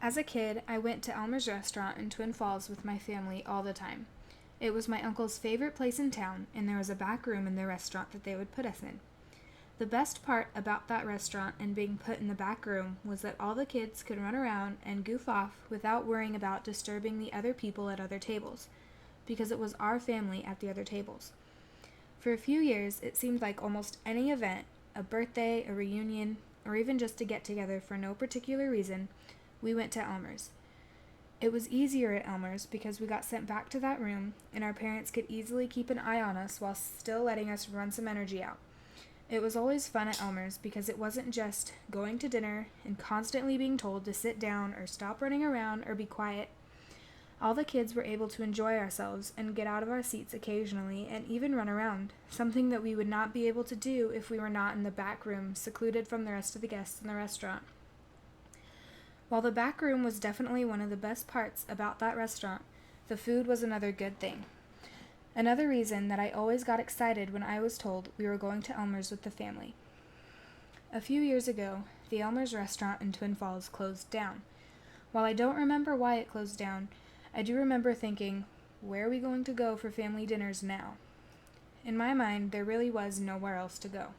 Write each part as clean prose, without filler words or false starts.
As a kid, I went to Elmer's restaurant in Twin Falls with my family all the time. It was my uncle's favorite place in town, and there was a back room in the restaurant that they would put us in. The best part about that restaurant and being put in the back room was that all the kids could run around and goof off without worrying about disturbing the other people at other tables, because it was our family at the other tables. For a few years, it seemed like almost any event, a birthday, a reunion, or even just a get-together for no particular reason, we went to Elmer's. It was easier at Elmer's because we got sent back to that room, and our parents could easily keep an eye on us while still letting us run some energy out. It was always fun at Elmer's because it wasn't just going to dinner and constantly being told to sit down or stop running around or be quiet. All the kids were able to enjoy ourselves and get out of our seats occasionally and even run around, something that we would not be able to do if we were not in the back room, secluded from the rest of the guests in the restaurant. While the back room was definitely one of the best parts about that restaurant, the food was another good thing. Another reason that I always got excited when I was told we were going to Elmer's with the family. A few years ago, the Elmer's restaurant in Twin Falls closed down. While I don't remember why it closed down, I do remember thinking, where are we going to go for family dinners now? In my mind, there really was nowhere else to go.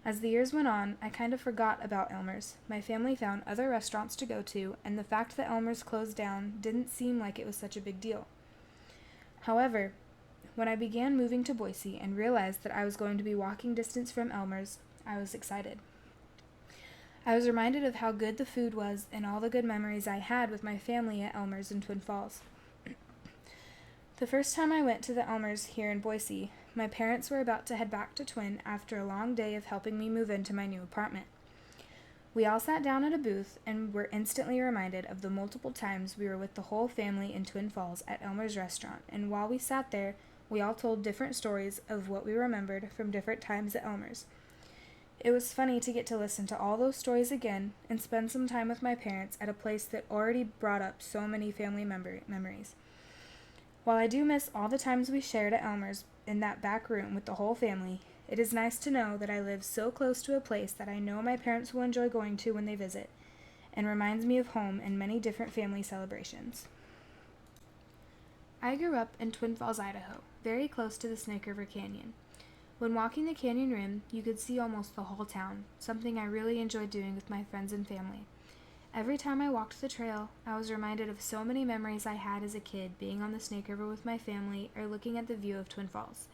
As the years went on, I kind of forgot about Elmer's. My family found other restaurants to go to, and the fact that Elmer's closed down didn't seem like it was such a big deal. However, when I began moving to Boise and realized that I was going to be walking distance from Elmer's, I was excited. I was reminded of how good the food was and all the good memories I had with my family at Elmer's in Twin Falls. The first time I went to the Elmer's here in Boise, my parents were about to head back to Twin after a long day of helping me move into my new apartment. We all sat down at a booth and were instantly reminded of the multiple times we were with the whole family in Twin Falls at Elmer's restaurant, and while we sat there, we all told different stories of what we remembered from different times at Elmer's. It was funny to get to listen to all those stories again and spend some time with my parents at a place that already brought up so many family memories. While I do miss all the times we shared at Elmer's in that back room with the whole family, it is nice to know that I live so close to a place that I know my parents will enjoy going to when they visit, and reminds me of home and many different family celebrations. I grew up in Twin Falls, Idaho, very close to the Snake River Canyon. When walking the canyon rim, you could see almost the whole town, something I really enjoyed doing with my friends and family. Every time I walked the trail, I was reminded of so many memories I had as a kid being on the Snake River with my family or looking at the view of Twin Falls.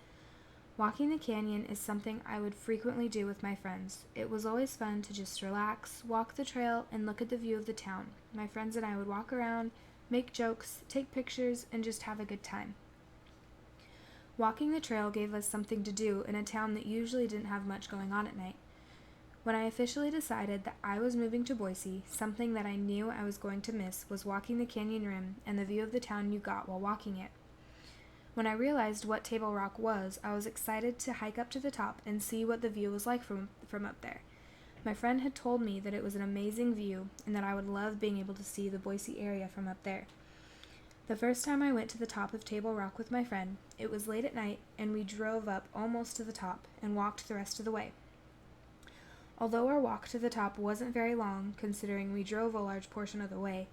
Walking the canyon is something I would frequently do with my friends. It was always fun to just relax, walk the trail, and look at the view of the town. My friends and I would walk around, make jokes, take pictures, and just have a good time. Walking the trail gave us something to do in a town that usually didn't have much going on at night. When I officially decided that I was moving to Boise, something that I knew I was going to miss was walking the canyon rim and the view of the town you got while walking it. When I realized what Table Rock was, I was excited to hike up to the top and see what the view was like from up there. My friend had told me that it was an amazing view and that I would love being able to see the Boise area from up there. The first time I went to the top of Table Rock with my friend, it was late at night and we drove up almost to the top and walked the rest of the way. Although our walk to the top wasn't very long, considering we drove a large portion of the way,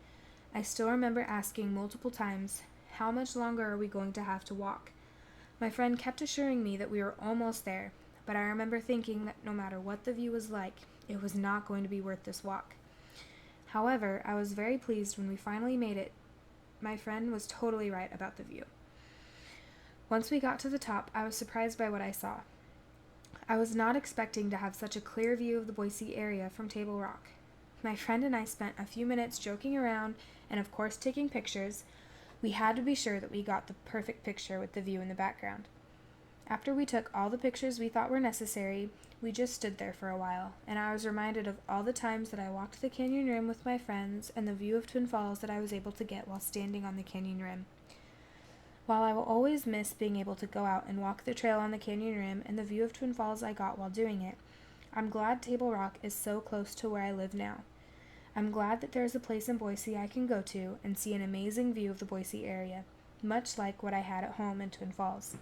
I still remember asking multiple times, how much longer are we going to have to walk? My friend kept assuring me that we were almost there, but I remember thinking that no matter what the view was like, it was not going to be worth this walk. However, I was very pleased when we finally made it. My friend was totally right about the view. Once we got to the top, I was surprised by what I saw. I was not expecting to have such a clear view of the Boise area from Table Rock. My friend and I spent a few minutes joking around and of course taking pictures. We had to be sure that we got the perfect picture with the view in the background. After we took all the pictures we thought were necessary, we just stood there for a while, and I was reminded of all the times that I walked the canyon rim with my friends and the view of Twin Falls that I was able to get while standing on the canyon rim. While I will always miss being able to go out and walk the trail on the canyon rim and the view of Twin Falls I got while doing it, I'm glad Table Rock is so close to where I live now. I'm glad that there is a place in Boise I can go to and see an amazing view of the Boise area, much like what I had at home in Twin Falls.